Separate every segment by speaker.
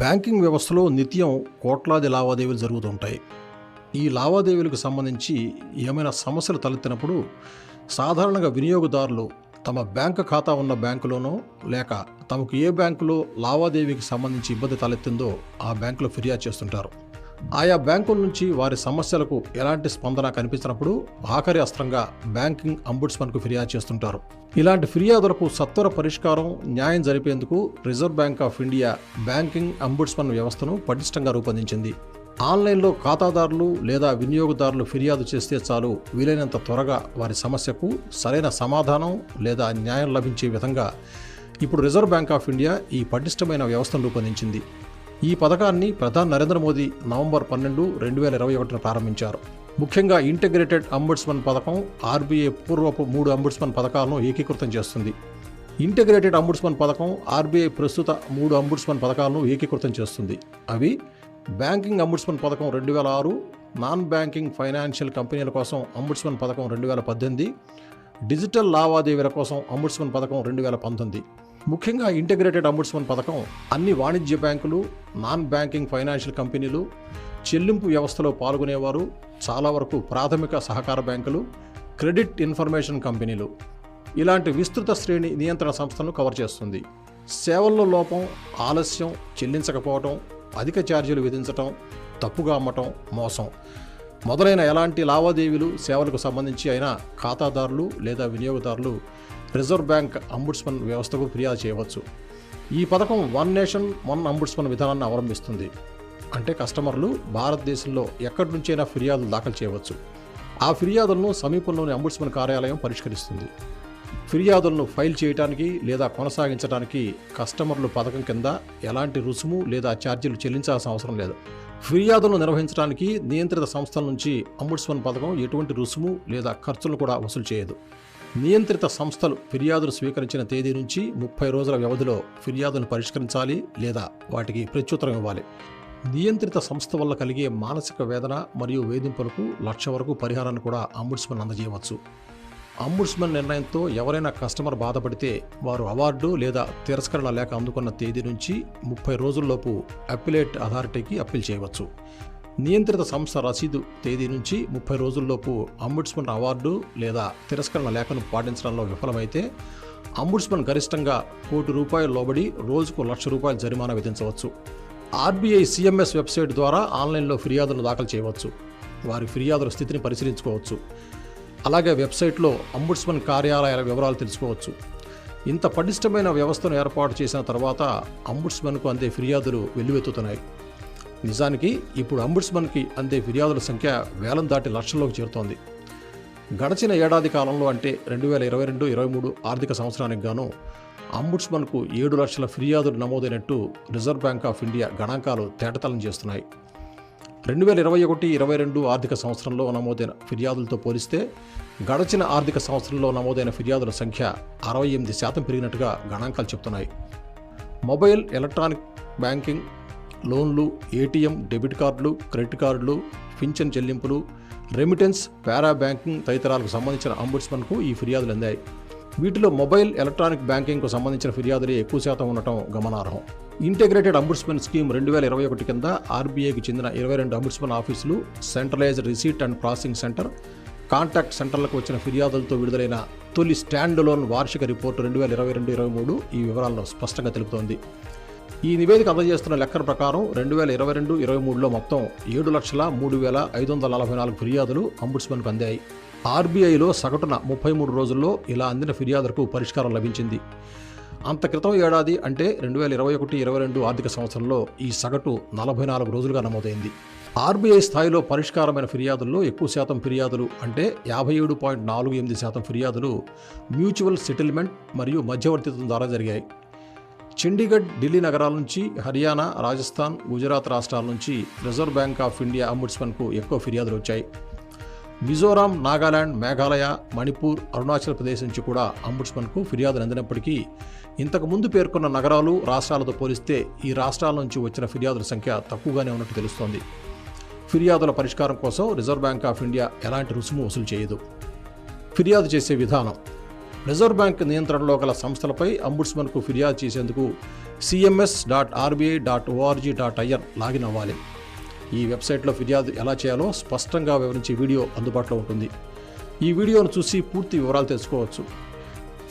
Speaker 1: Banking వ్యవస్థలో నిత్యం కోట్లాది లావాదేవీలు జరుగుతుంటాయి. ఈ లావాదేవీలకు సంబంధించి ఏమైనా సమస్యలు తలెత్తినప్పుడు సాధారణంగా వినియోగదారులు తమ బ్యాంకు ఖాతా ఉన్న బ్యాంకులోనో లేక తమకు ఏ బ్యాంకులో లావాదేవీకి సంబంధించి ఇబ్బంది తలెత్తిందో ఆ బ్యాంకులో ఫిర్యాదు చేస్తుంటారు. ఆయా బ్యాంకుల నుంచి వారి సమస్యలకు ఎలాంటి స్పందన కనిపించినప్పుడు ఆఖరి అస్త్రంగా బ్యాంకింగ్ అంబుడ్స్మన్కు ఫిర్యాదు చేస్తుంటారు. ఇలాంటి ఫిర్యాదులకు సత్వర పరిష్కారం, న్యాయం జరిపేందుకు reserve bank of India banking ombudsman వ్యవస్థను పటిష్టంగా రూపొందించింది. ఆన్లైన్లో ఖాతాదారులు లేదా వినియోగదారులు ఫిర్యాదు చేస్తే చాలు, వీలైనంత త్వరగా వారి సమస్యకు సరైన సమాధానం లేదా న్యాయం లభించే విధంగా ఇప్పుడు రిజర్వ్ బ్యాంక్ ఆఫ్ ఇండియా ఈ పటిష్టమైన వ్యవస్థను రూపొందించింది. ఈ పథకాన్ని ప్రధాని నరేంద్ర మోదీ నవంబర్ 12, 2021 ప్రారంభించారు. ముఖ్యంగా ఇంటిగ్రేటెడ్ అంబుడ్స్మన్ పథకం ఆర్బీఐ పూర్వపు 3 అంబుడ్స్మన్ పథకాలను ఏకీకృతం చేస్తుంది. ఇంటిగ్రేటెడ్ అంబుడ్స్మన్ పథకం ఆర్బీఐ ప్రస్తుత 3 అంబుడ్స్మన్ పథకాలను ఏకీకృతం చేస్తుంది. అవి బ్యాంకింగ్ అంబుడ్స్మన్ పథకం 2006, నాన్ బ్యాంకింగ్ ఫైనాన్షియల్ కంపెనీల కోసం అంబుడ్స్మన్ పథకం 2018, డిజిటల్ లావాదేవీల కోసం అంబుడ్స్మన్ పథకం 2019. ముఖ్యంగా ఇంటిగ్రేటెడ్ అంబుడ్స్మన్ పథకం అన్ని వాణిజ్య బ్యాంకులు, నాన్ బ్యాంకింగ్ ఫైనాన్షియల్ కంపెనీలు, చెల్లింపు వ్యవస్థలో పాల్గొనేవారు, చాలా వరకు ప్రాథమిక సహకార బ్యాంకులు, క్రెడిట్ ఇన్ఫర్మేషన్ కంపెనీలు ఇలాంటి విస్తృత శ్రేణి నియంత్రణ సంస్థలను కవర్ చేస్తుంది. సేవల్లో లోపం, ఆలస్యం, చెల్లించకపోవటం, అధిక ఛార్జీలు విధించటం, తప్పుగా అమ్మటం, మోసం మొదలైన ఎలాంటి లావాదేవీలు, సేవలకు సంబంధించి అయినా ఖాతాదారులు లేదా వినియోగదారులు రిజర్వ్ బ్యాంక్ అంబుడ్స్మన్ వ్యవస్థకు ఫిర్యాదు చేయవచ్చు. ఈ పథకం వన్ నేషన్ వన్ అంబుడ్స్మన్ విధానాన్ని అవలంబిస్తుంది. అంటే కస్టమర్లు భారతదేశంలో ఎక్కడి నుంచైనా ఫిర్యాదులు దాఖలు చేయవచ్చు. ఆ ఫిర్యాదులను సమీపంలోని అంబుడ్స్మన్ కార్యాలయం పరిష్కరిస్తుంది. ఫిర్యాదులను ఫైల్ చేయడానికి లేదా కొనసాగించడానికి కస్టమర్లు పథకం కింద ఎలాంటి రుసుము లేదా ఛార్జీలు చెల్లించాల్సిన అవసరం లేదు. ఫిర్యాదులను నిర్వహించడానికి నియంత్రిత సంస్థల నుంచి అంబుడ్స్మన్ పథకం ఎటువంటి రుసుము లేదా ఖర్చులను కూడా వసూలు చేయదు. నియంత్రిత సంస్థలు ఫిర్యాదులు స్వీకరించిన తేదీ నుంచి 30 రోజుల వ్యవధిలో ఫిర్యాదును పరిష్కరించాలి లేదా వాటికి ప్రత్యుత్తరం ఇవ్వాలి. నియంత్రిత సంస్థ వల్ల కలిగే మానసిక వేదన మరియు వేధింపులకు 1,00,000 వరకు పరిహారాన్ని కూడా అంబుడ్స్మన్ అందజేయవచ్చు. అంబుడ్స్మన్ నిర్ణయంతో ఎవరైనా కస్టమర్ బాధపడితే వారు అవార్డు లేదా తిరస్కరణ లేఖ అందుకున్న తేదీ నుంచి 30 రోజుల్లోపు అప్పీలేట్ అథారిటీకి అప్పీల్ చేయవచ్చు. నియంత్రిత సంస్థ రసీదు తేదీ నుంచి 30 రోజుల్లోపు అంబుడ్స్మన్ అవార్డు లేదా తిరస్కరణ లేఖను పాటించడంలో విఫలమైతే అంబుడ్స్మన్ గరిష్టంగా ₹1,00,00,000 లోబడి రోజుకు ₹1,00,000 జరిమానా విధించవచ్చు. ఆర్బీఐ CMS వెబ్సైట్ ద్వారా ఆన్లైన్లో ఫిర్యాదులను దాఖలు చేయవచ్చు. వారి ఫిర్యాదుల స్థితిని పరిశీలించుకోవచ్చు. అలాగే వెబ్సైట్లో అంబుడ్స్మన్ కార్యాలయాల వివరాలు తెలుసుకోవచ్చు. ఇంత పటిష్టమైన వ్యవస్థను ఏర్పాటు చేసిన తర్వాత అంబుడ్స్మన్కు అందే ఫిర్యాదులు వెల్లువెత్తుతున్నాయి. నిజానికి ఇప్పుడు అంబుడ్స్మన్కి అందే ఫిర్యాదుల సంఖ్య వేలం దాటి లక్షల్లోకి చేరుతోంది. గడచిన ఏడాది కాలంలో అంటే 2022-23 ఆర్థిక సంవత్సరానికి గాను అంబుడ్స్మన్కు 7 లక్షల ఫిర్యాదులు నమోదైనట్టు రిజర్వ్ బ్యాంక్ ఆఫ్ ఇండియా గణాంకాలు తేటతలం చేస్తున్నాయి. 2021-22 ఆర్థిక సంవత్సరంలో నమోదైన ఫిర్యాదులతో పోలిస్తే గడచిన ఆర్థిక సంవత్సరంలో నమోదైన ఫిర్యాదుల సంఖ్య 68% పెరిగినట్టుగా గణాంకాలు చెబుతున్నాయి. మొబైల్, ఎలక్ట్రానిక్ బ్యాంకింగ్, లోన్లు, ఏటీఎం, డెబిట్ కార్డులు, క్రెడిట్ కార్డులు, పింఛన్ చెల్లింపులు, రెమిటెన్స్, పారా బ్యాంకింగ్ తదితరాలకు సంబంధించిన అంబుడ్స్మన్కు ఈ ఫిర్యాదులు అందాయి. వీటిలో మొబైల్, ఎలక్ట్రానిక్ బ్యాంకింగ్కు సంబంధించిన ఫిర్యాదులే ఎక్కువ శాతం ఉండటం గమనార్హం. ఇంటిగ్రేటెడ్ అంబుడ్స్మన్ స్కీమ్ 2021 కింద ఆర్బీఐకి చెందిన 22 అంబుడ్స్మన్ ఆఫీసులు, centralised receipt and processing centre, contact సెంటర్లకు వచ్చిన ఫిర్యాదులతో విడుదలైన తొలి స్టాండ్ లోన్ వార్షిక రిపోర్టు 2022-23 ఈ వివరాలను స్పష్టంగా తెలుపుతోంది. ఈ నివేదిక అందజేస్తున్న లెక్కల ప్రకారం 2022-23లో మొత్తం 7,03,544 ఫిర్యాదులు అంబుడ్స్మన్కు అందాయి. ఆర్బీఐలో సగటున 33 రోజుల్లో ఇలా అందిన ఫిర్యాదులకు పరిష్కారం లభించింది. అంత క్రితం ఏడాది అంటే 2021-22 ఆర్థిక సంవత్సరంలో ఈ సగటు 44 రోజులుగా నమోదైంది. ఆర్బీఐ స్థాయిలో పరిష్కారమైన ఫిర్యాదుల్లో ఎక్కువ శాతం ఫిర్యాదులు అంటే 57.48% ఫిర్యాదులు మ్యూచువల్ సెటిల్మెంట్ మరియు మధ్యవర్తిత్వం ద్వారా జరిగాయి. చండీగఢ్, ఢిల్లీ నగరాల నుంచి హర్యానా, రాజస్థాన్, గుజరాత్ రాష్ట్రాల నుంచి రిజర్వ్ బ్యాంక్ ఆఫ్ ఇండియా అంబుడ్స్మన్కు ఎక్కువ ఫిర్యాదులు వచ్చాయి. మిజోరాం, నాగాలాండ్, మేఘాలయ, మణిపూర్, అరుణాచల్ ప్రదేశ్ నుంచి కూడా అంబుడ్స్మన్కు ఫిర్యాదులు అందినప్పటికీ ఇంతకుముందు పేర్కొన్న నగరాలు, రాష్ట్రాలతో పోలిస్తే ఈ రాష్ట్రాల నుంచి వచ్చిన ఫిర్యాదుల సంఖ్య తక్కువగానే ఉన్నట్టు తెలుస్తోంది. ఫిర్యాదుల పరిష్కారం కోసం రిజర్వ్ బ్యాంక్ ఆఫ్ ఇండియా ఎలాంటి రుసుము వసూలు చేయదు. ఫిర్యాదు చేసే విధానం: రిజర్వ్ బ్యాంక్ నియంత్రణలో గల సంస్థలపై అంబుడ్స్మన్కు ఫిర్యాదు చేసేందుకు cms.rbi.org.in లాగిన్ అవ్వాలి. ఈ వెబ్సైట్లో ఫిర్యాదు ఎలా చేయాలో స్పష్టంగా వివరించే వీడియో అందుబాటులో ఉంటుంది. ఈ వీడియోను చూసి పూర్తి వివరాలు తెలుసుకోవచ్చు.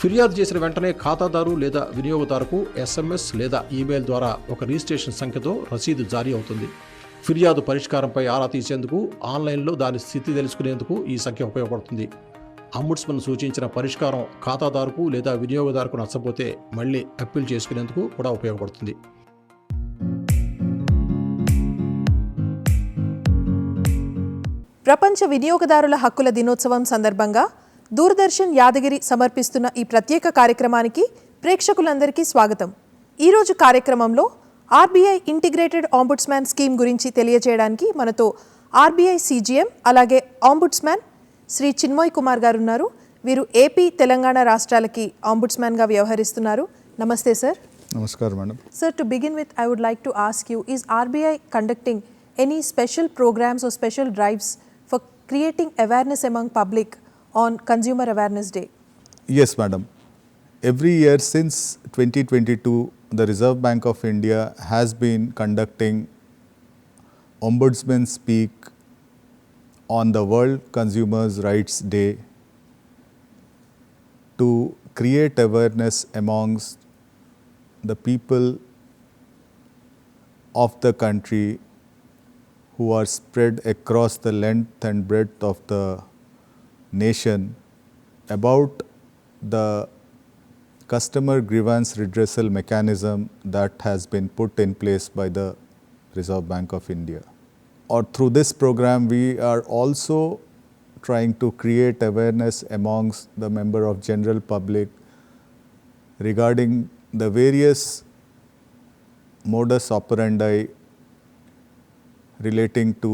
Speaker 1: ఫిర్యాదు చేసిన వెంటనే ఖాతాదారు లేదా వినియోగదారుకు SMS లేదా ఈమెయిల్ ద్వారా ఒక రిజిస్ట్రేషన్ సంఖ్యతో రసీదు జారీ అవుతుంది. ఫిర్యాదు పరిష్కారంపై ఆరా తీసేందుకు, ఆన్లైన్లో దాని స్థితి తెలుసుకునేందుకు ఈ సంఖ్య ఉపయోగపడుతుంది. అంబుడ్స్మన్ సూచించిన పరిష్కారం ఖాతాదారుకు లేదా వినియోగదారుకు నచ్చకపోతే మళ్ళీ అప్పీల్ చేసుకునేందుకు కూడా ఉపయోగపడుతుంది.
Speaker 2: ప్రపంచ వినియోగదారుల హక్కుల దినోత్సవం సందర్భంగా దూరదర్శన్ యాదగిరి సమర్పిస్తున్న ఈ ప్రత్యేక కార్యక్రమానికి ప్రేక్షకులందరికీ స్వాగతం. ఈరోజు కార్యక్రమంలో ఆర్బీఐ ఇంటిగ్రేటెడ్ ఆంబుడ్స్మ్యాన్ స్కీమ్ గురించి తెలియజేయడానికి మనతో ఆర్బీఐ CGM అలాగే ఆంబుడ్స్మ్యాన్ శ్రీ చిన్మయ్ కుమార్ గారు ఉన్నారు. వీరు ఏపీ, తెలంగాణ రాష్ట్రాలకి ఆంబుడ్స్మ్యాన్గా వ్యవహరిస్తున్నారు. నమస్తే సార్.
Speaker 3: నమస్కారం madam.
Speaker 2: Sir, to begin with, I would like to ask you, is RBI conducting any special programs or special drives for creating awareness among public on Consumer Awareness Day?
Speaker 3: Yes, madam. Every year since 2022, the Reserve Bank of India has been conducting Ombudsman Speak on the World Consumers Rights Day to create awareness amongst the people of the country who are spread across the length and breadth of the nation about the customer grievance redressal mechanism that has been put in place by the Reserve Bank of India. Or through this program, we are also trying to create awareness amongst the member of general public regarding the various modus operandi relating to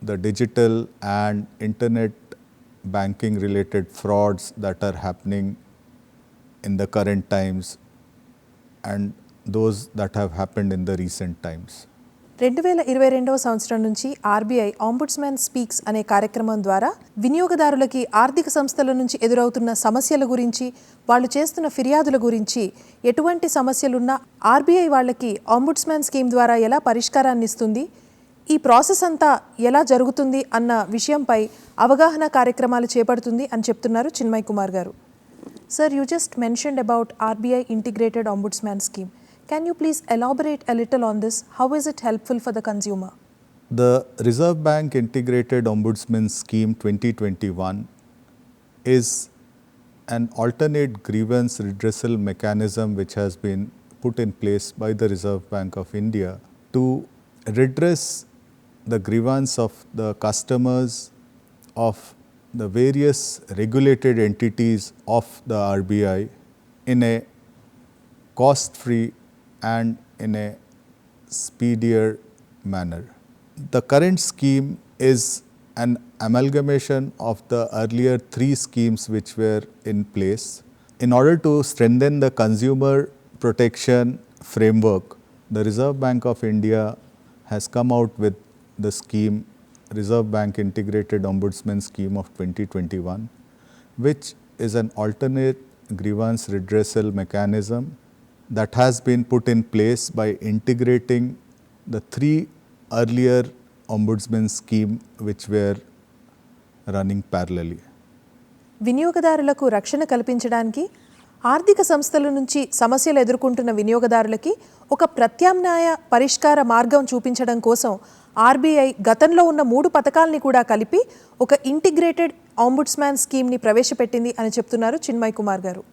Speaker 3: the digital and internet banking related frauds that are happening in the current times and those that have happened in the recent times.
Speaker 2: 2022వ సంవత్సరం నుంచి RBI ఆంబుడ్స్మ్యాన్ speaks అనే కార్యక్రమం ద్వారా వినియోగదారులకి ఆర్థిక సంస్థల నుంచి ఎదురవుతున్న సమస్యల గురించి, వాళ్ళు చేస్తున్న ఫిర్యాదుల గురించి, ఎటువంటి సమస్యలున్నా ఆర్బీఐ వాళ్ళకి ఆంబుడ్స్మ్యాన్ స్కీమ్ ద్వారా ఎలా పరిష్కారాన్ని ఇస్తుంది, ఈ ప్రాసెస్ అంతా ఎలా జరుగుతుంది అన్న విషయంపై అవగాహన కార్యక్రమాలు చేపడుతుంది అని చెప్తున్నారు చిన్మయ్ కుమార్ గారు. Sir, you just mentioned about RBI integrated ombudsman scheme. Can you please elaborate a little on this? How is it helpful for the consumer?
Speaker 3: The Reserve Bank Integrated Ombudsman Scheme 2021 is an alternate grievance redressal mechanism which has been put in place by the Reserve Bank of India to redress the grievance of the customers of the various regulated entities of the RBI in a cost-free and in a speedier manner. The current scheme is an amalgamation of the earlier 3 schemes which were in place. In order to strengthen the consumer protection framework, the Reserve Bank of India has come out with the scheme Reserve Bank Integrated Ombudsman Scheme of 2021, which is an alternate grievance redressal mechanism that has been put in place by integrating the 3 earlier ombudsman scheme which were running parallelly.
Speaker 2: వినియోగదారులకు రక్షణ కల్పించడానికి ఆర్థిక సంస్థల నుంచి సమస్యలు ఎదుర్కొంటున్న వినియోగదారులకి ఒక ప్రత్యామ్నాయ పరిష్కార మార్గం చూపించడం కోసం ఆర్బీఐ గతంలో ఉన్న 3 పథకాలని కూడా కలిపి ఒక ఇంటిగ్రేటెడ్ ఆంబుడ్స్మ్యాన్ స్కీమ్ని ప్రవేశపెట్టింది అని చెప్తున్నారు చిన్మయ్ కుమార్ గారు.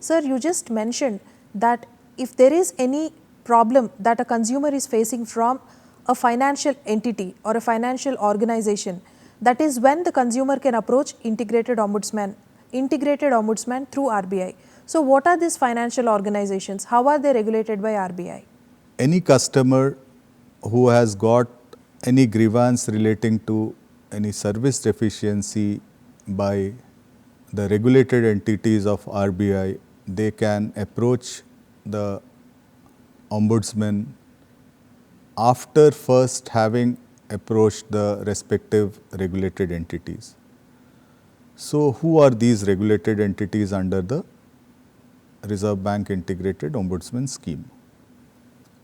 Speaker 2: Sir, you just mentioned that if there is any problem that a consumer is facing from a financial entity or a financial organization, that is when the consumer can approach integrated ombudsman through RBI. So what are these financial organizations? How are they regulated by RBI?
Speaker 3: Any customer who has got any grievance relating to any service deficiency by the regulated entities of RBI, they can approach the ombudsman after first having approached the respective regulated entities. So, who are these regulated entities under the Reserve Bank Integrated Ombudsman Scheme?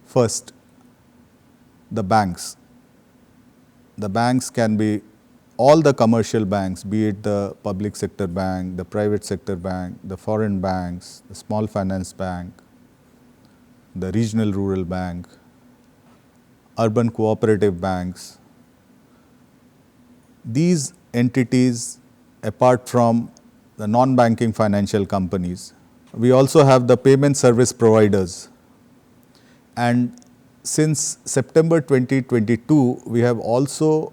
Speaker 3: First, the banks. The banks can be all the commercial banks, be it the public sector bank, the private sector bank, the foreign banks, the small finance bank, the regional rural bank, urban cooperative banks. These entities, apart from the non-banking financial companies, we also have the payment service providers. And since September 2022, we have also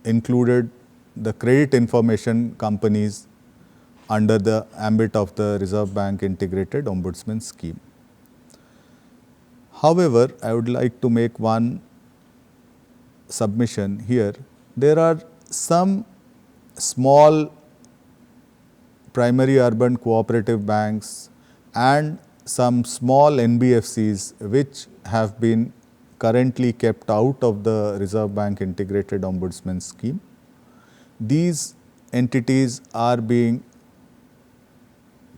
Speaker 3: included the credit information companies under the ambit of the Reserve Bank Integrated Ombudsman Scheme. However, I would like to make one submission here. There are some small primary urban cooperative banks and some small NBFCs which have been currently kept out of the Reserve Bank Integrated Ombudsman Scheme. These entities are being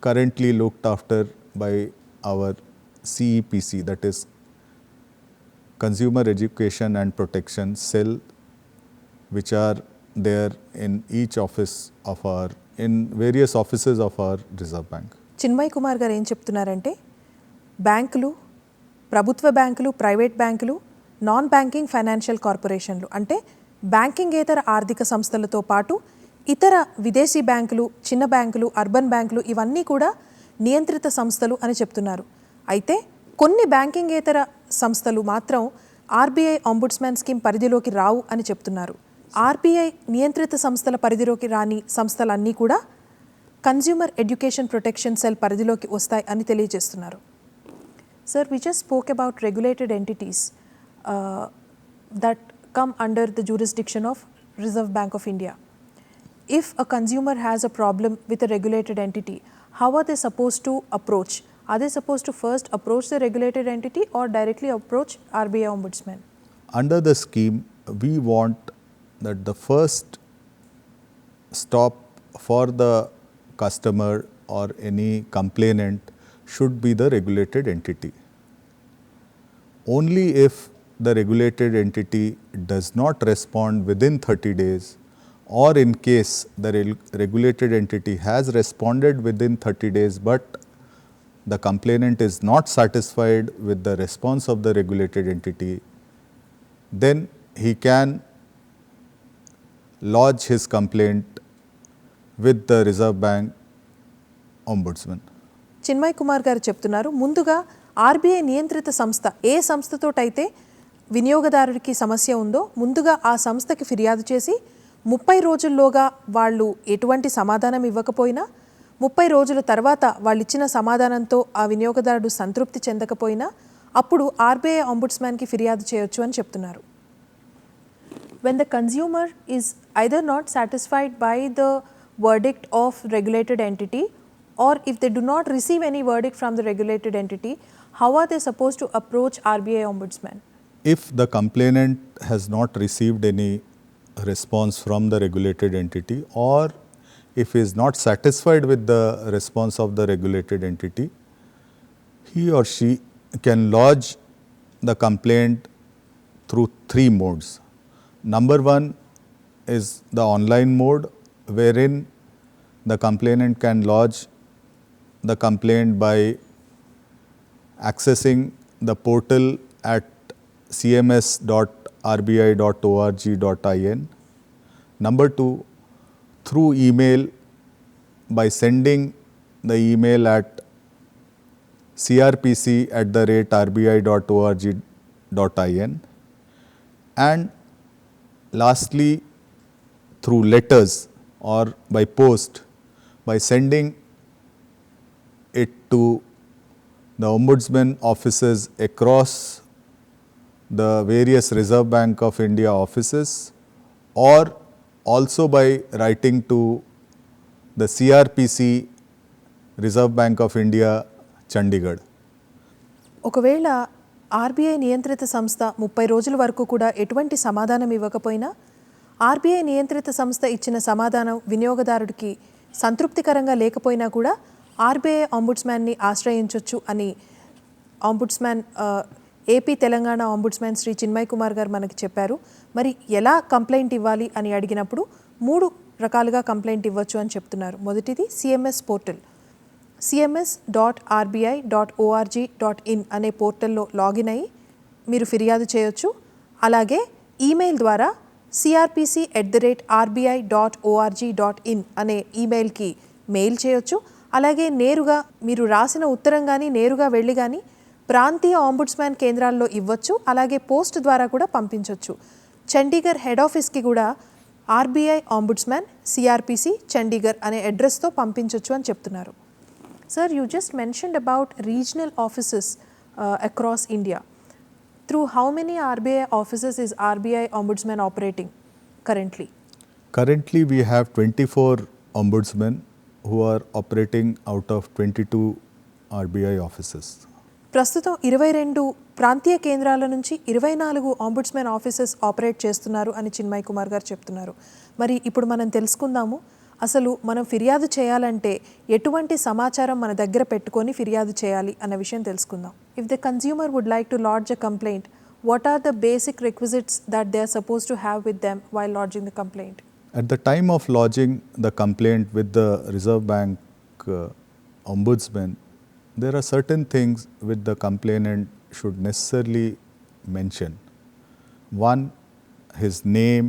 Speaker 3: currently looked after by our CEPC, that is Consumer Education and Protection Cell, which are there in each office of our, in various offices of our Reserve Bank.
Speaker 2: Chinmay Kumar గారు ఏం చెప్తున్నారంటే బ్యాంకులు, ప్రభుత్వ బ్యాంకులు, private బ్యాంకులు, non banking financial కార్పొరేషన్లు అంటే బ్యాంకింగేతర ఆర్థిక సంస్థలతో పాటు ఇతర విదేశీ బ్యాంకులు, చిన్న బ్యాంకులు, అర్బన్ బ్యాంకులు ఇవన్నీ కూడా నియంత్రిత సంస్థలు అని చెప్తున్నారు. అయితే కొన్ని బ్యాంకింగేతర సంస్థలు మాత్రం ఆర్బీఐ ఆంబుడ్స్మన్ స్కీమ్ పరిధిలోకి రావు అని చెప్తున్నారు. ఆర్బీఐ నియంత్రిత సంస్థల పరిధిలోకి రాని సంస్థలన్నీ కూడా కన్స్యూమర్ ఎడ్యుకేషన్ ప్రొటెక్షన్ సెల్ పరిధిలోకి వస్తాయి అని తెలియజేస్తున్నారు. Sir, we just spoke about regulated entities that come under the jurisdiction of Reserve Bank of India. If a consumer has a problem with a regulated entity, how are they supposed to approach? Are they supposed to first approach the regulated entity or directly approach RBI Ombudsman?
Speaker 3: Under the scheme, we want that the first stop for the customer or any complainant should be the regulated entity. Only if the regulated entity does not respond within 30 days or in case the regulated entity has responded within 30 days but the complainant is not satisfied with the response of the regulated entity, then he can lodge his complaint with the Reserve Bank Ombudsman.
Speaker 2: Chinmay Kumar గారు చెప్తున్నారు, ముందుగా RBI నియంత్రిత సంస్థ ఏ సంస్థతోటైతే వినియోగదారుడికి సమస్య ఉందో ముందుగా ఆ సంస్థకి ఫిర్యాదు చేసి 30 రోజుల్లోగా వాళ్ళు ఎటువంటి సమాధానం ఇవ్వకపోయినా 30 రోజుల తర్వాత వాళ్ళు ఇచ్చిన సమాధానంతో ఆ వినియోగదారుడు సంతృప్తి చెందకపోయినా అప్పుడు ఆర్బీఐ ఆంబుడ్స్మన్కి ఫిర్యాదు చేయొచ్చు అని చెప్తున్నారు. When the consumer is either not satisfied by the verdict of regulated entity or if they do not receive any verdict from the regulated entity, how are they supposed to approach RBI Ombudsman?
Speaker 3: If the complainant has not received any response from the regulated entity or if he is not satisfied with the response of the regulated entity, he or she can lodge the complaint through 3 modes. Number 1 is the online mode, wherein the complainant can lodge the complaint by accessing the portal at cms.rbi.org.in. Number 2, through email by sending the email at crpc@rbi.org.in, and lastly through letters or by post by sending it to the Ombudsman offices across the various Reserve Bank of India offices, or also by writing to the CRPC, Reserve Bank of India, Chandigarh.
Speaker 2: ఒకవేళ RBI నియంత్రిత సంస్థ 30 రోజుల వరకు కూడా ఎటువంటి సమాధానం ఇవ్వకపోయినా RBI నియంత్రిత సంస్థ ఇచ్చిన సమాధానం వినియోగదారుడికి సంతృప్తికరంగా లేకపోయినా కూడా ఆర్బీఐ ఆంబుడ్స్మ్యాన్ని ఆశ్రయించవచ్చు అని ఆంబుడ్స్మ్యాన్ ఏపీ తెలంగాణ ఆంబుడ్స్మ్యాన్ శ్రీ చిన్మయ్ కుమార్ గారు మనకి చెప్పారు. మరి ఎలా కంప్లైంట్ ఇవ్వాలి అని అడిగినప్పుడు 3 రకాలుగా కంప్లైంట్ ఇవ్వచ్చు అని చెప్తున్నారు. మొదటిది సిఎంఎస్ పోర్టల్, cms.rbi.org.in అనే పోర్టల్లో లాగిన్ అయ్యి మీరు ఫిర్యాదు చేయొచ్చు. అలాగే ఈమెయిల్ ద్వారా crpc@rbi.org.in అనే ఈమెయిల్కి మెయిల్ చేయొచ్చు. అలాగే నేరుగా మీరు రాసిన ఉత్తరం కానీ నేరుగా వెళ్ళి కానీ ప్రాంతీయ ఆంబుడ్స్మ్యాన్ కేంద్రాల్లో ఇవ్వచ్చు. అలాగే పోస్ట్ ద్వారా కూడా పంపించవచ్చు. చండీగఢ్ హెడ్ ఆఫీస్కి కూడా ఆర్బీఐ ఆంబుడ్స్మ్యాన్ సిఆర్పిసి చండీగఢ్ అనే అడ్రస్తో పంపించవచ్చు అని చెప్తున్నారు. Sir, you just mentioned about regional offices across India. Through how many RBI offices is RBI Ombudsman operating currently?
Speaker 3: Currently, we have 24 ombudsmen who are operating out of 22 RBI offices.
Speaker 2: ప్రస్తుతం 22 ప్రాంతీయ కేంద్రాల నుంచి 24 ఆంబుడ్స్మెన్ offices operate చేస్తున్నారు అని చిన్మయ్ కుమార్ గారు చెప్తున్నారు. మరి ఇప్పుడు మనం తెలుసుకుందాము, అసలు మనం ఫిర్యాదు చేయాలంటే ఎటువంటి సమాచారం మన దగ్గర పెట్టుకొని ఫిర్యాదు చేయాలి అన్న విషయం తెలుసుకుందాం. If the consumer would like to lodge a complaint, what are the basic requisites that they are supposed to have with them while lodging the complaint?
Speaker 3: At the time of lodging the complaint with the Reserve Bank Ombudsman, there are certain things which the complainant should necessarily mention. One, his name,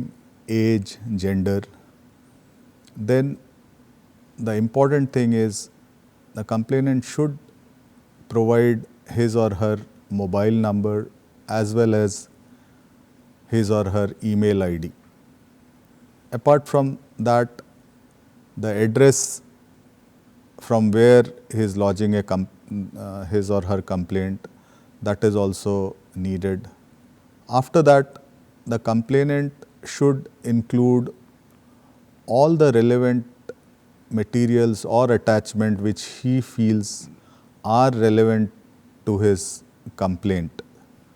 Speaker 3: age, gender. Then the important thing is the complainant should provide his or her mobile number as well as his or her email ID. Apart from that, the address from where he is lodging his or her complaint, that is also needed. After that, the complainant should include all the relevant materials or attachment which he feels are relevant to his complaint.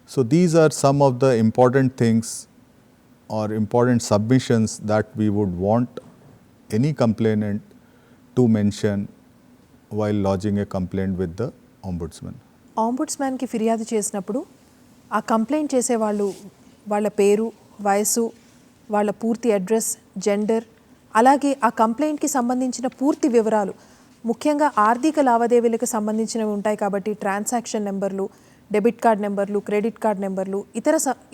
Speaker 3: So these are some of the important things or important submissions that we would want any complainant to mention while lodging a complaint with the ombudsman.
Speaker 2: ఆంబుడ్స్మ్యాన్కి ఫిర్యాదు చేసినప్పుడు ఆ complaint చేసేవాళ్ళు వాళ్ళ పేరు, వయసు, వాళ్ళ పూర్తి address, gender, అలాగే ఆ కంప్లైంట్కి సంబంధించిన పూర్తి వివరాలు, ముఖ్యంగా ఆర్థిక లావాదేవీలకు సంబంధించినవి ఉంటాయి కాబట్టి ట్రాన్సాక్షన్ నెంబర్లు, డెబిట్ కార్డ్ నెంబర్లు, క్రెడిట్ కార్డ్ నెంబర్లు,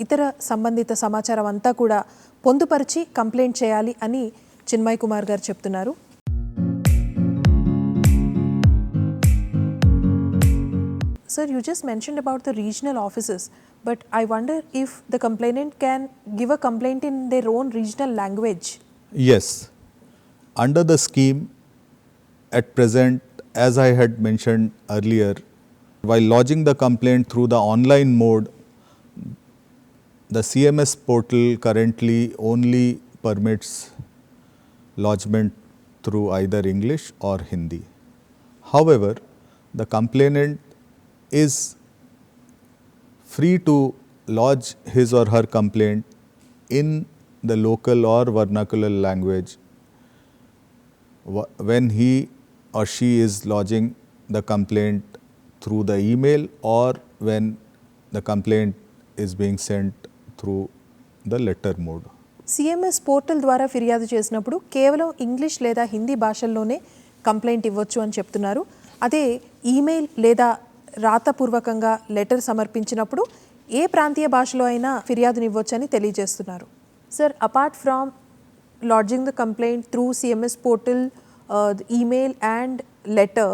Speaker 2: ఇతర సంబంధిత సమాచారం అంతా కూడా పొందుపరిచి కంప్లైంట్ చేయాలి అని చిన్మయ్ కుమార్ గారు చెప్తున్నారు. Sir, you just mentioned about the regional offices, but I wonder if the complainant can give a complaint in their own regional language.
Speaker 3: Yes. Under the scheme, at present, as I had mentioned earlier, while lodging the complaint through the online mode, the CMS portal currently only permits lodgement through either English or Hindi. However, the complainant is free to lodge his or her complaint in the local or vernacular language when he or she is lodging the complaint through the email or when the complaint is being sent through the letter mode.
Speaker 2: CMS portal ద్వారా ఫిర్యాదు చేసినప్పుడు కేవలం English లేదా Hindi భాషల్లోనే complaint ఇవ్వచ్చు అని చెప్తున్నారు. అదే email లేదా రాతపూర్వకంగా లెటర్ సమర్పించినప్పుడు ఏ ప్రాంతీయ భాషలో అయినా ఫిర్యాదుని ఇవ్వచ్చని తెలియజేస్తున్నారు. Sir, apart from lodging the complaint through CMS portal, email and letter,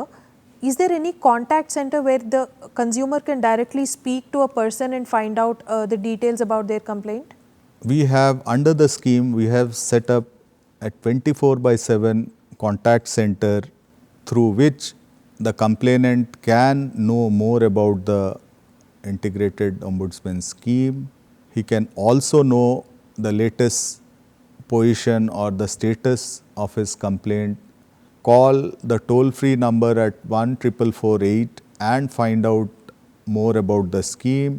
Speaker 2: is there any contact center where the consumer can directly speak to a person and find out the details about their complaint?
Speaker 3: We have, under the scheme, we have set up a 24/7 contact center through which the complainant can know more about the integrated ombudsman scheme. He can also know the latest position or the status of his complaint. Call the toll-free number at 14448 and find out more about the scheme.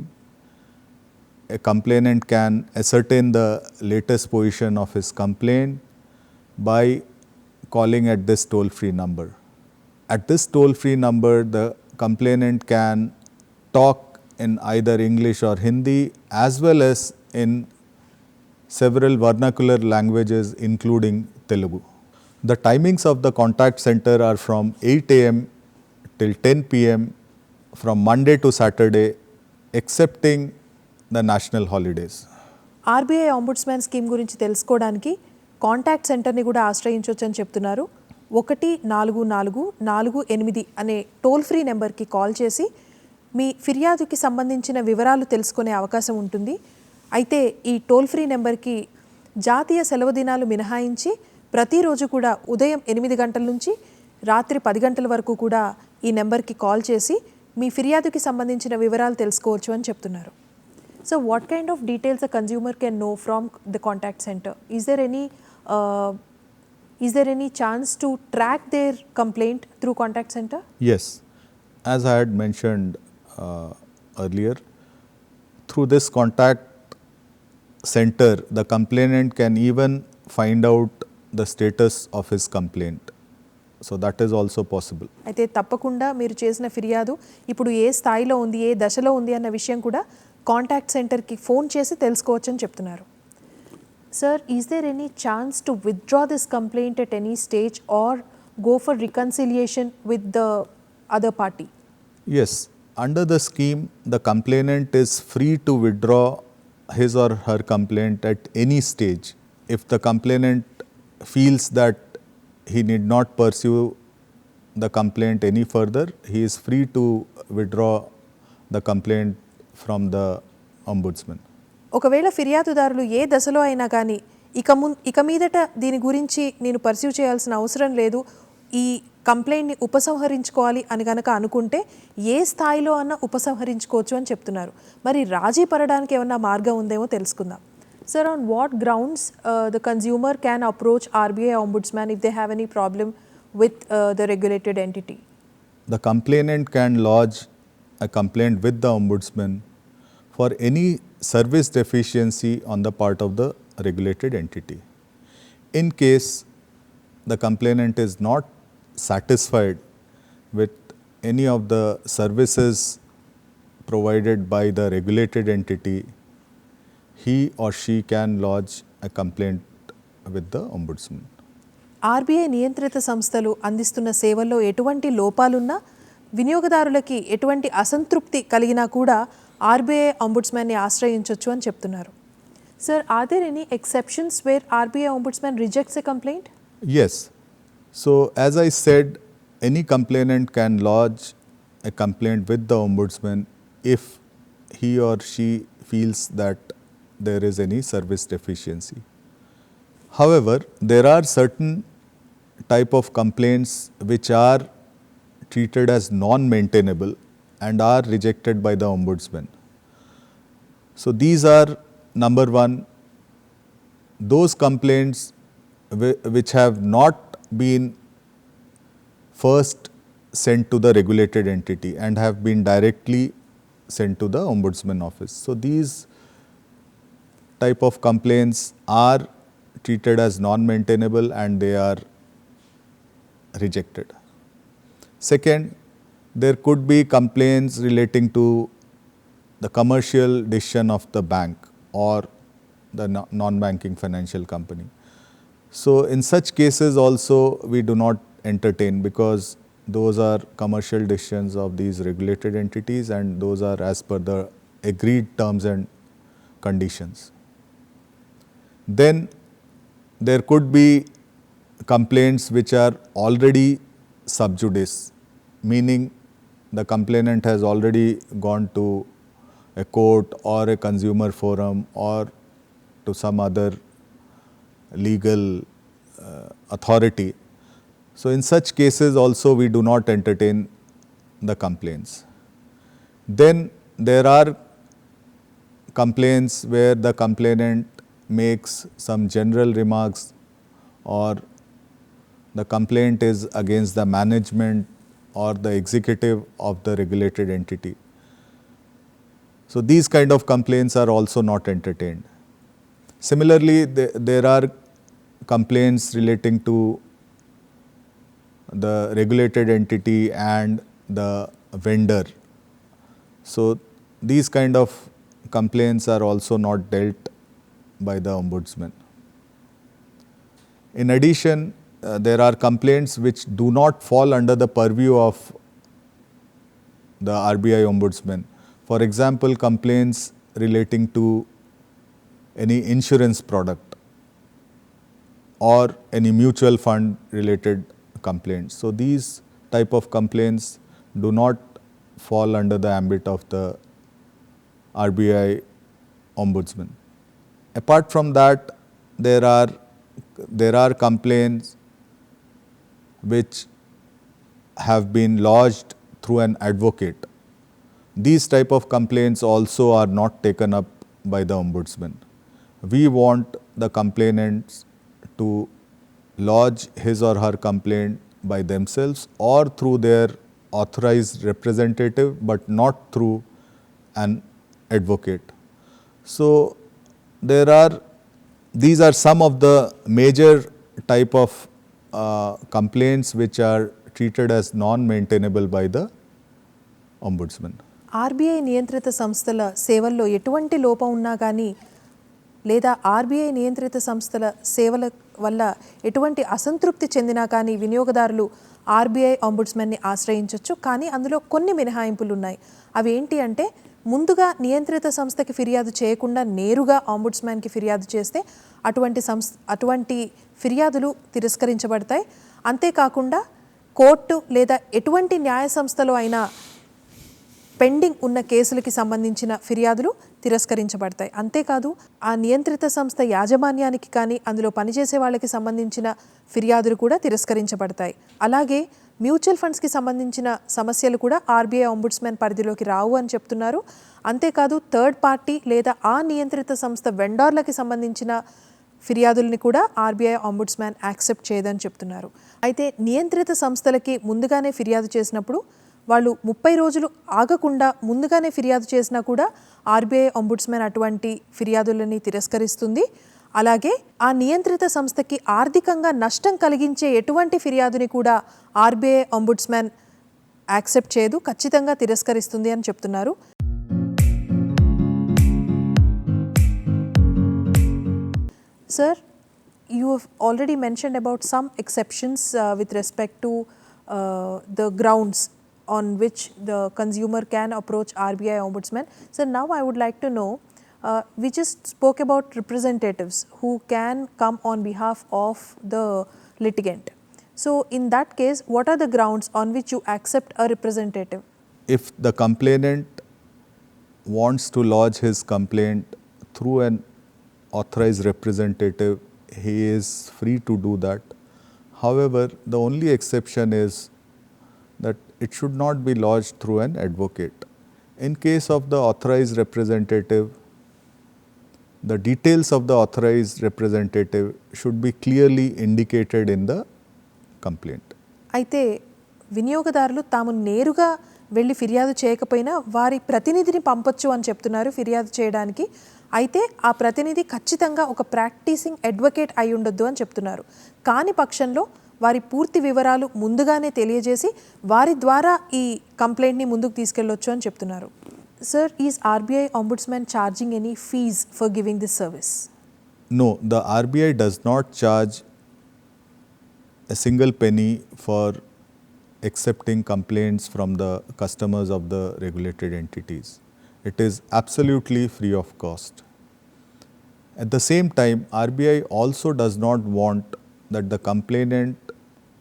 Speaker 3: A complainant can ascertain the latest position of his complaint by calling at this toll-free number. At this toll-free number, the complainant can talk in either English or Hindi as well as in several vernacular languages including Telugu. The timings of the contact center are from 8 a.m. till 10 p.m. from Monday to Saturday, excepting the national holidays.
Speaker 2: RBI ombudsman scheme గురించి తెలుసుకోవడానికి contact సెంటర్ని కూడా ఆశ్రయించవచ్చు అని చెప్తున్నారు. 14448 అనే toll free నెంబర్కి call చేసి మీ ఫిర్యాదుకి సంబంధించిన వివరాలు తెలుసుకునే అవకాశం ఉంటుంది. అయితే ఈ టోల్ ఫ్రీ నెంబర్కి జాతీయ సెలవు దినాలు మినహాయించి ప్రతిరోజు కూడా ఉదయం 8 గంటల నుంచి రాత్రి 10 గంటల వరకు కూడా ఈ నెంబర్కి కాల్ చేసి మీ ఫిర్యాదుకి సంబంధించిన వివరాలు తెలుసుకోవచ్చు అని చెప్తున్నారు. So what kind of details a consumer can know from the contact center? Is there any chance to track their complaint through contact center?
Speaker 3: Yes, as I had mentioned earlier, through this contact center, the complainant can even find out the status of his complaint. So that is also possible.
Speaker 2: అయితే తప్పకుండా మీరు చేసిన ఫిర్యాదు ఇప్పుడు ఏ స్థాయిలో ఉంది, ఏ దశలో ఉంది అన్న విషయం కూడా కాంటాక్ట్ సెంటర్కి ఫోన్ చేసి తెలుసుకోవచ్చు అని చెప్తున్నారు. Sir, is there any chance to withdraw this complaint at any stage or go for reconciliation with the other party?
Speaker 3: Yes, under the scheme, the complainant is free to withdraw his or her complaint at any stage. If the complainant feels that he need not pursue the complaint any further, he is free to withdraw the complaint from the ombudsman.
Speaker 2: ఒకవేళ ఫిర్యాదుదారులు ఏ దశలో అయినా కానీ ఇక మీదట దీని గురించి నేను pursue చేయాల్సిన అవసరం లేదు, ఈ కంప్లైంట్ని ఉపసంహరించుకోవాలి అని కనుక అనుకుంటే ఏ స్థాయిలో అన్న ఉపసంహరించుకోవచ్చు అని చెప్తున్నారు. మరి రాజీ పడడానికి ఏమన్నా మార్గం ఉందేమో తెలుసుకుందాం. Sir, on what grounds the consumer can approach RBI Ombudsman if they have any problem with the regulated entity?
Speaker 3: The complainant can lodge a complaint with the ombudsman for any service deficiency on the part of the regulated entity. In case the complainant is not satisfied with any of the services provided by the regulated entity, he or she can lodge a complaint with the ombudsman.
Speaker 2: RBI నియంత్రిత సంస్థలు అందిస్తున్న సేవల్లో ఎటువంటి లోపాలున్నా, వినియోగదారులకి ఎటువంటి అసంతృప్తి కలిగినా కూడా RBI ఆంబుడ్స్మెన్ని ఆశ్రయించవచ్చు అని చెప్తున్నారు. Sir, are there any exceptions where RBI ombudsmen rejects a complaint?
Speaker 3: Yes. So as I said, any complainant can lodge a complaint with the ombudsman if he or she feels that there is any service deficiency. However, there are certain type of complaints which are treated as non-maintainable and are rejected by the ombudsman. So these are, number one, those complaints which have not been first sent to the regulated entity and have been directly sent to the ombudsman office. So these type of complaints are treated as non-maintainable and they are rejected. Second, there could be complaints relating to the commercial decision of the bank or the non-banking financial company. So in such cases also we do not entertain, because those are commercial decisions of these regulated entities and those are as per the agreed terms and conditions. Then there could be complaints which are already sub judice meaning the complainant has already gone to a court or a consumer forum or to some other legal authority. So, in such cases also we do not entertain the complaints. Then there are complaints where the complainant makes some general remarks or the complaint is against the management or the executive of the regulated entity. So, these kind of complaints are also not entertained. Similarly, there are complaints relating to the regulated entity and the vendor. So, these kind of complaints are also not dealt by the ombudsman. In addition, there are complaints which do not fall under the purview of the RBI ombudsman. For example, complaints relating to any insurance product or any mutual fund related complaints. So, these type of complaints do not fall under the ambit of the RBI ombudsman. Apart from that, there are complaints which have been lodged through an advocate. These type of complaints also are not taken up by the ombudsman. We want the complainants to lodge his or her complaint by themselves or through their authorized representative, but not through an advocate. So, these are some of the major type of complaints which are treated as non-maintainable by the ombudsman.
Speaker 2: RBI నియంత్రిత సంస్థల సేవల్లో ఎటువంటి లోపం ఉన్నా కానీ లేదా RBI నియంత్రిత సంస్థల సేవల వల్ల ఎటువంటి అసంతృప్తి చెందినా కానీ వినియోగదారులు ఆర్బీఐ ఆంబుడ్స్మెన్ని ఆశ్రయించవచ్చు. కానీ అందులో కొన్ని మినహాయింపులు ఉన్నాయి. అవి ఏంటి అంటే, ముందుగా నియంత్రిత సంస్థకి ఫిర్యాదు చేయకుండా నేరుగా ఆంబుడ్స్మెన్కి ఫిర్యాదు చేస్తే అటువంటి ఫిర్యాదులు తిరస్కరించబడతాయి. అంతేకాకుండా కోర్టు లేదా ఎటువంటి న్యాయ సంస్థలో అయినా పెండింగ్ ఉన్న కేసులకి సంబంధించిన ఫిర్యాదులు తిరస్కరించబడతాయి. అంతేకాదు ఆ నియంత్రిత సంస్థ యాజమాన్యానికి కానీ అందులో పనిచేసే వాళ్ళకి సంబంధించిన ఫిర్యాదులు కూడా తిరస్కరించబడతాయి. అలాగే మ్యూచువల్ ఫండ్స్కి సంబంధించిన సమస్యలు కూడా ఆర్బీఐ ఆంబుడ్స్మెన్ పరిధిలోకి రావు అని చెప్తున్నారు. అంతేకాదు థర్డ్ పార్టీ లేదా ఆ నియంత్రిత సంస్థ వెండార్లకి సంబంధించిన ఫిర్యాదుల్ని కూడా ఆర్బీఐ ఆంబుడ్స్మెన్ యాక్సెప్ట్ చేయదని చెప్తున్నారు. అయితే నియంత్రిత సంస్థలకి ముందుగానే ఫిర్యాదు చేసినప్పుడు వాళ్ళు 30 రోజులు ఆగకుండా ముందుగానే ఫిర్యాదు చేసినా కూడా ఆర్బీఐ ఆంబుడ్స్మెన్ అటువంటి ఫిర్యాదులని తిరస్కరిస్తుంది. అలాగే ఆ నియంత్రిత సంస్థకి ఆర్థికంగా నష్టం కలిగించే ఎటువంటి ఫిర్యాదుని కూడా ఆర్బీఐ ఆంబుడ్స్మెన్ యాక్సెప్ట్ చేయదు, ఖచ్చితంగా తిరస్కరిస్తుంది అని చెప్తున్నారు. Sir, you have already mentioned about some exceptions with respect to the grounds on which the consumer can approach RBI Ombudsman. So now I would like to know, we just spoke about representatives who can come on behalf of the litigant. So in that case, what are the grounds on which you accept a representative?
Speaker 3: If the complainant wants to lodge his complaint through an authorized representative, he is free to do that. However, the only exception is that it should not be lodged through an advocate. In case of the authorized representative, the details of the authorized representative should be clearly indicated in the complaint.
Speaker 2: అయితే వినియోగదారులు తాము నేరుగా వెళ్ళి ఫిర్యాదు చేయకపోయినా వారి ప్రతినిధిని పంపొచ్చు అని చెప్తున్నారు ఫిర్యాదు చేయడానికి. అయితే ఆ ప్రతినిధి ఖచ్చితంగా ఒక ప్రాక్టీసింగ్ అడ్వకేట్ అయి ఉండొద్దు అని చెప్తున్నారు. కాని పక్షంలో వారి పూర్తి వివరాలు ముందుగానే తెలియజేసి వారి ద్వారా ఈ కంప్లైంట్ని ముందుకు తీసుకెళ్ళొచ్చు అని చెప్తున్నారు. Sir, is RBI Ombudsman charging any fees for giving this service?
Speaker 3: No, the RBI does not charge a single penny for accepting complaints from the customers of the regulated entities. It is absolutely free of cost. At the same time, RBI also does not want that the complainant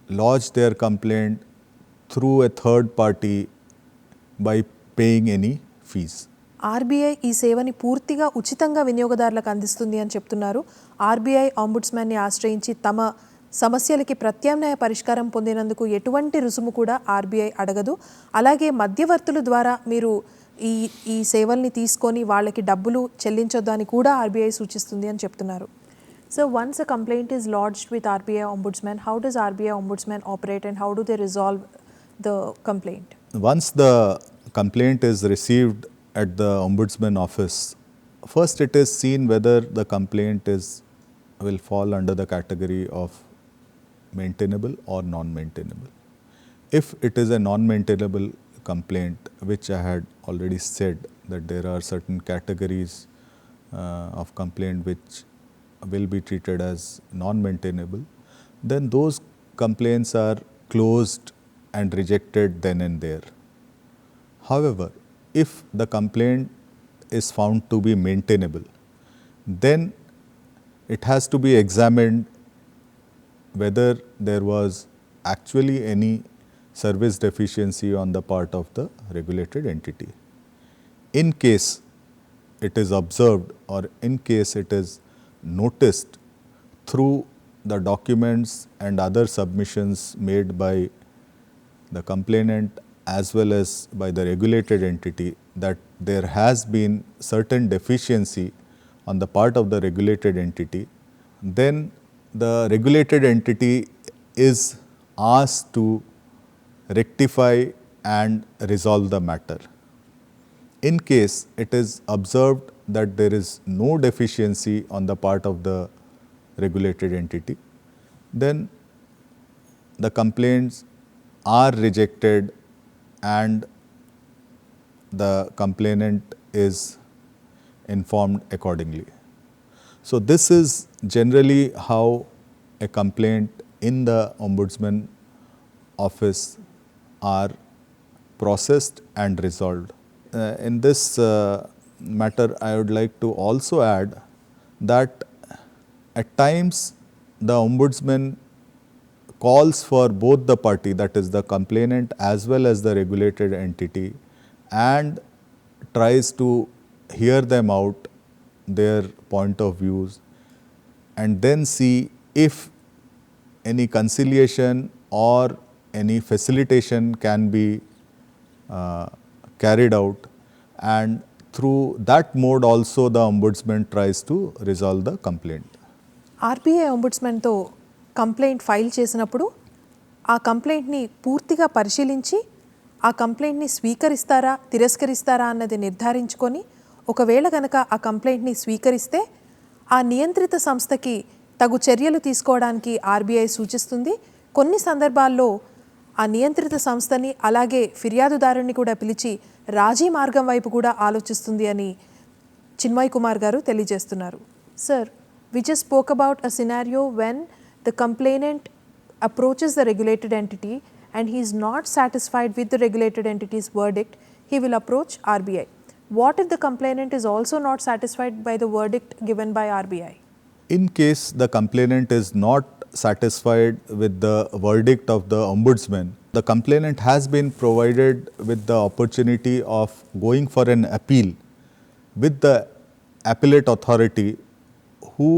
Speaker 3: lodge their complaint through a third party by paying any fees.
Speaker 2: RBI ఈ సేవని పూర్తిగా ఉచితంగా వినియోగదారులకు అందిస్తుంది అని చెప్తున్నారు. RBI ఆంబుడ్స్మెన్ని ఆశ్రయించి తమ సమస్యలకి ప్రత్యామ్నాయ పరిష్కారం పొందినందుకు ఎటువంటి రుసుము కూడా ఆర్బీఐ అడగదు. అలాగే మధ్యవర్తుల ద్వారా మీరు ఈ సేవల్ని తీసుకొని వాళ్ళకి డబ్బులు చెల్లించొద్దని కూడా ఆర్బీఐ సూచిస్తుంది అని చెప్తున్నారు. So once a complaint is lodged with RBI Ombudsman, how does RBI Ombudsman operate and how do they resolve the complaint?
Speaker 3: Once the complaint is received at the Ombudsman office, first it is seen whether the complaint will fall under the category of maintainable or non-maintainable. If it is a non-maintainable complaint, which I had already said that there are certain categories of complaint which will be treated as non-maintainable, then those complaints are closed and rejected then and there. However, if the complaint is found to be maintainable, then it has to be examined whether there was actually any service deficiency on the part of the regulated entity. In case it is observed or in case it is noticed through the documents and other submissions made by the complainant as well as by the regulated entity that there has been certain deficiency on the part of the regulated entity, then the regulated entity is asked to rectify and resolve the matter. In case it is observed that there is no deficiency on the part of the regulated entity, then the complaints are rejected and the complainant is informed accordingly. So this is generally how a complaint in the Ombudsman office are processed and resolved. In this matter, I would like to also add that at times the Ombudsman calls for both the party, that is the complainant as well as the regulated entity, and tries to hear them out, their point of views, and then see if any conciliation or any facilitation can be carried out, and through that mode also the Ombudsman tries to resolve the complaint.
Speaker 2: RBI ఆంబుడ్స్మెన్తో complaint file చేసినప్పుడు ఆ కంప్లైంట్ని పూర్తిగా పరిశీలించి ఆ కంప్లైంట్ని స్వీకరిస్తారా తిరస్కరిస్తారా అన్నది నిర్ధారించుకొని ఒకవేళ కనుక ఆ కంప్లైంట్ని స్వీకరిస్తే ఆ నియంత్రిత సంస్థకి తగు చర్యలు తీసుకోవడానికి ఆర్బీఐ సూచిస్తుంది. కొన్ని సందర్భాల్లో ఆ నియంత్రిత సంస్థని అలాగే ఫిర్యాదుదారుని కూడా పిలిచి రాజీ మార్గం వైపు కూడా ఆలోచిస్తుంది అని చిన్మయ్ కుమార్ గారు తెలియజేస్తున్నారు. Sir, we just spoke about a scenario when the complainant approaches the regulated entity and he is not satisfied with the regulated entity's verdict, he will approach RBI. What if the complainant is also not satisfied by the verdict given by RBI?
Speaker 3: In case the complainant is not satisfied with the verdict of the Ombudsman, the complainant has been provided with the opportunity of going for an appeal with the appellate authority, who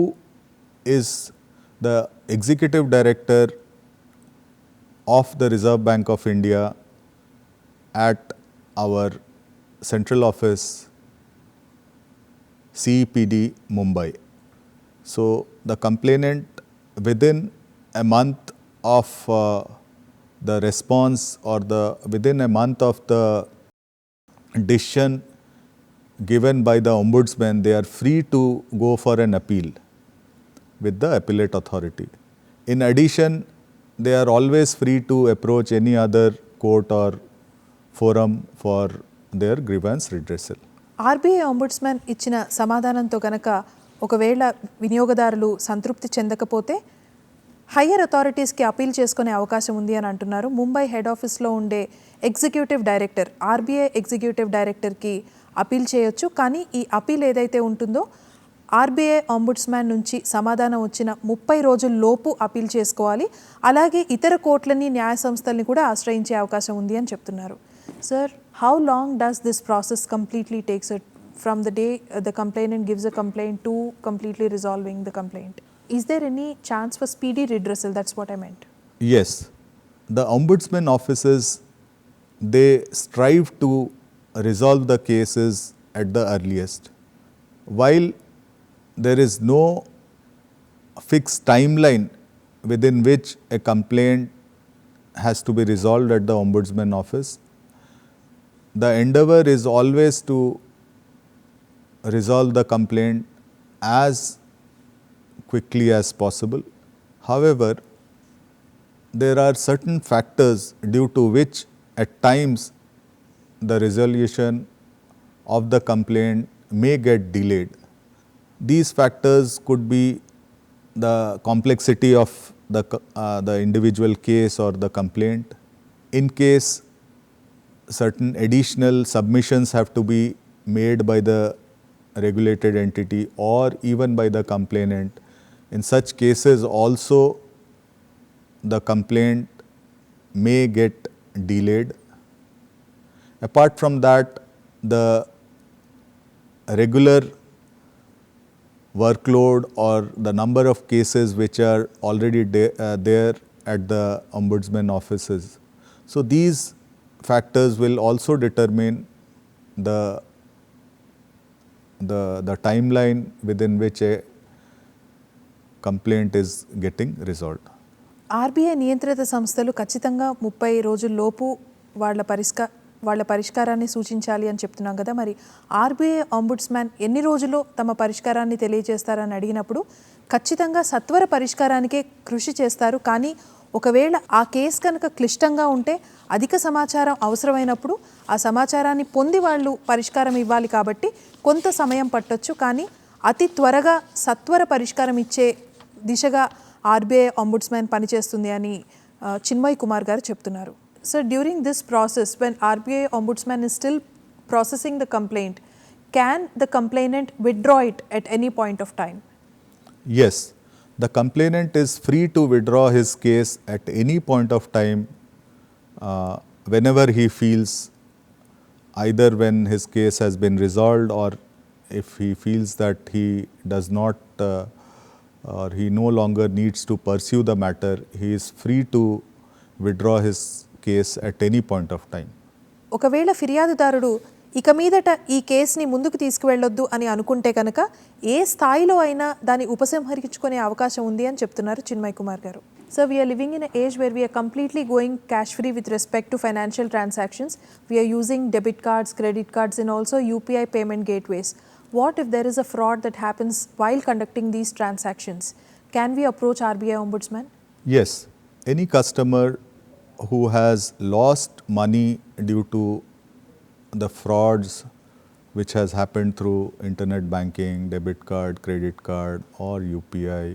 Speaker 3: is the executive director of the Reserve Bank of India at our central office, CEPD, Mumbai. So the complainant within a month of the response or within a month of the decision given by the Ombudsman, they are free to go for an appeal with the appellate authority. In addition, they are always free to approach any other court or forum for their grievance redressal.
Speaker 2: RBI ombudsmen ఇచ్చిన సమాధానంతో కనుక ఒకవేళ వినియోగదారులు సంతృప్తి చెందకపోతే higher అథారిటీస్కి appeal చేసుకునే అవకాశం ఉంది అని అంటున్నారు. ముంబై హెడ్ ఆఫీస్లో ఉండే ఎగ్జిక్యూటివ్ డైరెక్టర్, ఆర్బీఐ ఎగ్జిక్యూటివ్ డైరెక్టర్కి అపీల్ చేయొచ్చు. కానీ ఈ అపీల్ ఏదైతే ఉంటుందో ఆర్బీఐ ఆంబుడ్స్మ్యాన్ నుంచి సమాధానం వచ్చిన 30 రోజుల్లోపు అపీల్ చేసుకోవాలి. అలాగే ఇతర కోర్టులని న్యాయ సంస్థల్ని కూడా ఆశ్రయించే అవకాశం ఉంది అని చెప్తున్నారు. Sir, how long does this process completely takes it from the day the complainant gives a complaint to completely resolving the complaint? Is there any chance for speedy redressal? That's what I meant.
Speaker 3: Yes, the ombudsman offices, they strive to resolve the cases at the earliest. While there is no fixed timeline within which a complaint has to be resolved at the ombudsman office, the endeavor is always to resolve the complaint as quickly as possible. However, there are certain factors due to which at times the resolution of the complaint may get delayed. These factors could be the complexity of the individual case or the complaint. In case certain additional submissions have to be made by the regulated entity or even by the complainant, in such cases also the complaint may get delayed. Apart from that, the regular workload or the number of cases which are already there at the ombudsman offices. So these factors will also determine the timeline within which a complaint is getting resolved.
Speaker 2: RBI నియంత్రిత సంస్థలు ఖచ్చితంగా 30 రోజుల్లోపు వాళ్ళ పరిష్కారాన్ని సూచించాలి అని చెప్తున్నాం కదా. మరి ఆర్బీఐ ఆంబుడ్స్మ్యాన్ ఎన్ని రోజుల్లో తమ పరిష్కారాన్ని తెలియజేస్తారని అడిగినప్పుడు ఖచ్చితంగా సత్వర పరిష్కారానికే కృషి చేస్తారు. కానీ ఒకవేళ ఆ కేసు కనుక క్లిష్టంగా ఉంటే అధిక సమాచారం అవసరమైనప్పుడు ఆ సమాచారాన్ని పొంది వాళ్ళు పరిష్కారం ఇవ్వాలి. కాబట్టి కొంత సమయం పట్టొచ్చు, కానీ అతి త్వరగా సత్వర పరిష్కారం ఇచ్చే దిశగా ఆర్బీఐ ఆంబుడ్స్మ్యాన్ పనిచేస్తుంది అని చిన్మయ్ కుమార్ గారు చెప్తున్నారు. So during this process, when RBI ombudsman is still processing the complaint, can the complainant withdraw it at any point of time?
Speaker 3: Yes, the complainant is free to withdraw his case at any point of time whenever he feels, either when his case has been resolved or if he feels that he does not or he no longer needs to pursue the matter, he is free to withdraw his case at any point of time.
Speaker 2: ఒకవేళ ఫిర్యాదుదారుడు ఇక మీదట ఈ కేసుని ముందుకు తీసుకువెళ్ళొద్దు అని అనుకుంటే కనుక ఏ స్థాయిలో అయినా దాన్ని ఉపసంహరించుకునే అవకాశం ఉంది అని చెప్తున్నారు చిన్మయ్ కుమార్ గారు. So we're living in age where we're completely going cash free with respect to financial transactions. We're using debit cards, credit cards and also UPI payment gateways. What if there is a fraud that happens while conducting these transactions? Can we approach RBI Ombudsman?
Speaker 3: Yes, any customer who has lost money due to the frauds which has happened through internet banking, debit card, credit card or UPI,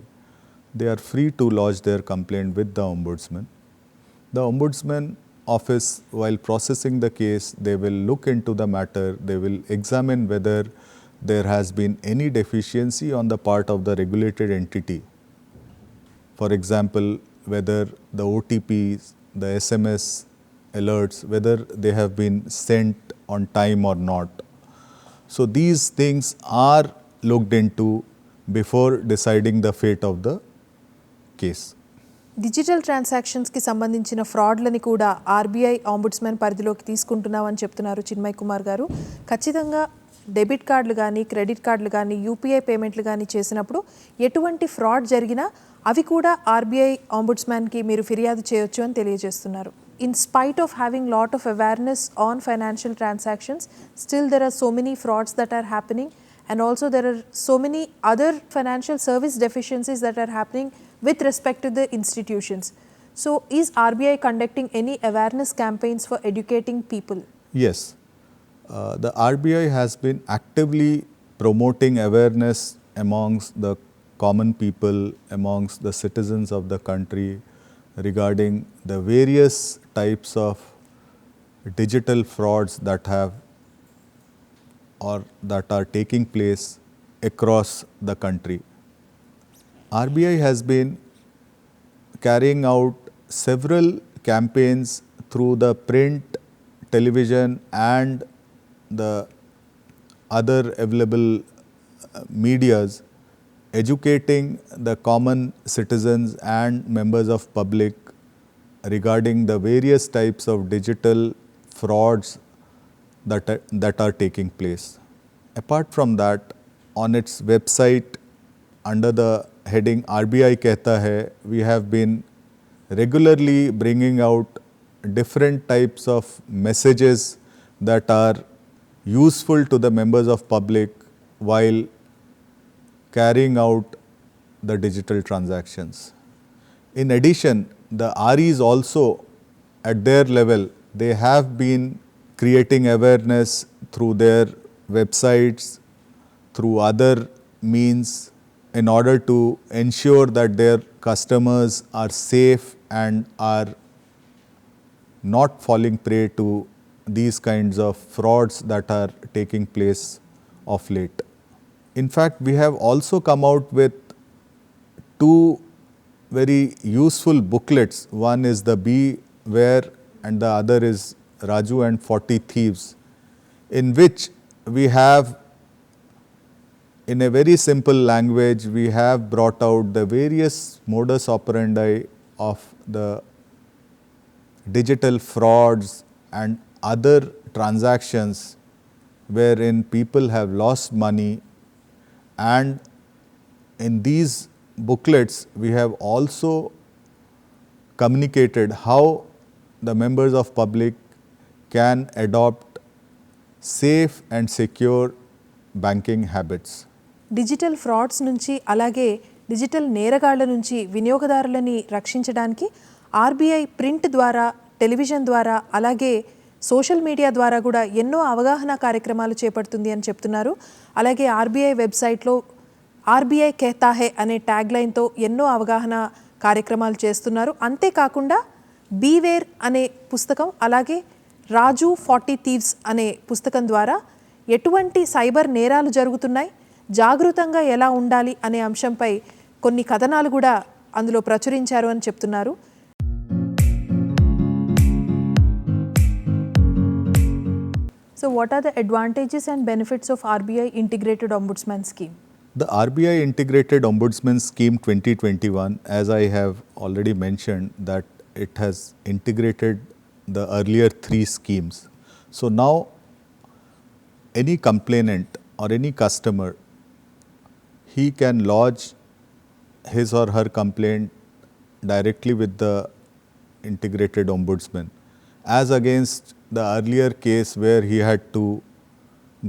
Speaker 3: they are free to lodge their complaint with the Ombudsman. The Ombudsman office, while processing the case, they will look into the matter, they will examine whether there has been any deficiency on the part of the regulated entity. For example, whether the OTPs, the SMS alerts, whether they have been sent on time or not. So these things are looked into before deciding the fate of the case.
Speaker 2: Digital ట్రాన్సాక్షన్స్కి సంబంధించిన ఫ్రాడ్లని కూడా RBI ఆంబుడ్స్మెన్ పరిధిలోకి తీసుకుంటున్నామని చెప్తున్నారు చిన్మయ్ కుమార్ గారు. ఖచ్చితంగా debit కార్డులు కానీ, క్రెడిట్ కార్డులు కానీ, యూపీఐ పేమెంట్లు కానీ చేసినప్పుడు ఎటువంటి ఫ్రాడ్ జరిగినా అవి కూడా ఆర్బీఐ ఆంబుడ్స్మెన్కి మీరు ఫిర్యాదు చేయొచ్చు అని తెలియజేస్తున్నారు. In spite of having lot of awareness on financial transactions, still there are so many frauds that are happening, and also there are so many other financial service deficiencies that are happening with respect to the institutions. So is RBI conducting any awareness campaigns for educating people?
Speaker 3: Yes, the RBI has been actively promoting awareness amongst the common people, amongst the citizens of the country regarding the various types of digital frauds that have or that are taking place across the country. RBI has been carrying out several campaigns through the print, television and the other available medias, educating the common citizens and members of public regarding the various types of digital frauds that are taking place. Apart from that, on its website under the heading RBI Kehta Hai, we have been regularly bringing out different types of messages that are useful to the members of public while carrying out the digital transactions. In addition, the REs also at their level, they have been creating awareness through their websites, through other means in order to ensure that their customers are safe and are not falling prey to these kinds of frauds that are taking place of late. In fact, we have also come out with two very useful booklets. One is the Beware and the other is Raju and 40 Thieves, in which we have, in a very simple language, we have brought out the various modus operandi of the digital frauds and other transactions wherein people have lost money, and in these booklets we have also communicated how the members of public can adopt safe and secure banking habits.
Speaker 2: Digital frauds నుంచి అలాగే digital నేరగాళ్ల నుంచి వినియోగదారులని రక్షించడానికి RBI print ద్వారా, television ద్వారా, అలాగే social media ద్వారా కూడా ఎన్నో అవగాహన కార్యక్రమాలు చేపడుతుంది అని చెప్తున్నారు. అలాగే ఆర్బీఐ వెబ్సైట్లో ఆర్బీఐ కెహతా హై అనే ట్యాగ్ లైన్తో ఎన్నో అవగాహన కార్యక్రమాలు చేస్తున్నారు. అంతేకాకుండా బీవేర్ అనే పుస్తకం, అలాగే రాజు 40 థీవ్స్ అనే పుస్తకం ద్వారా ఎటువంటి సైబర్ నేరాలు జరుగుతున్నాయి, జాగృతంగా ఎలా ఉండాలి అనే అంశంపై కొన్ని కథనాలు కూడా అందులో ప్రచురించారు అని చెప్తున్నారు. So what are the advantages and benefits of RBI Integrated Ombudsman Scheme?
Speaker 3: The RBI Integrated Ombudsman Scheme 2021, as I have already mentioned, that it has integrated the earlier 3 schemes. So now any complainant or any customer, he can lodge his or her complaint directly with the Integrated Ombudsman, as against the earlier case where he had to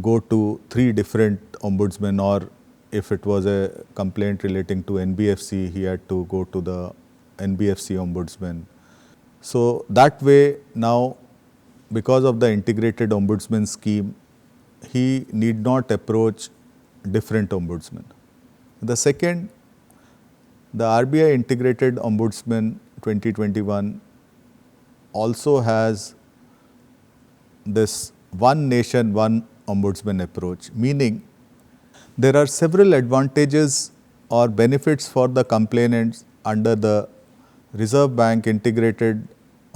Speaker 3: go to 3 different ombudsmen, or if it was a complaint relating to NBFC, he had to go to the NBFC ombudsman. So that way now, because of the Integrated Ombudsman Scheme, he need not approach different ombudsmen. The second, the RBI Integrated Ombudsman 2021 also has this one nation, one ombudsman approach, meaning there are several advantages or benefits for the complainants under the Reserve Bank Integrated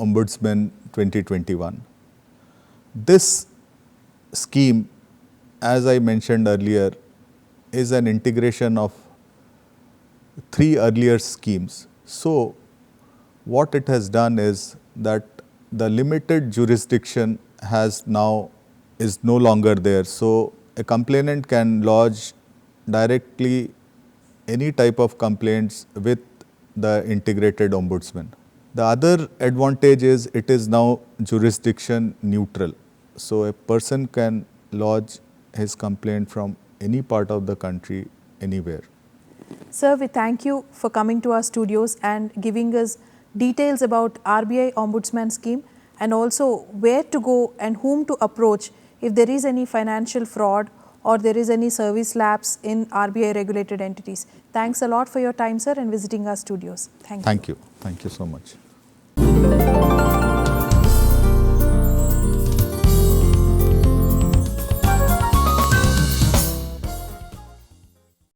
Speaker 3: Ombudsman 2021. This scheme, as I mentioned earlier, is an integration of 3 earlier schemes. So what it has done is that the limited jurisdiction is no longer there. So a complainant can lodge directly any type of complaints with the Integrated Ombudsman. The other advantage is it is now jurisdiction neutral. So a person can lodge his complaint from any part of the country, anywhere.
Speaker 2: Sir, we thank you for coming to our studios and giving us details about RBI Ombudsman Scheme, and also where to go and whom to approach if there is any financial fraud or there is any service lapse in RBI regulated entities. Thanks a lot for your time, sir, and visiting our studios. Thank you.
Speaker 3: Thank you so much.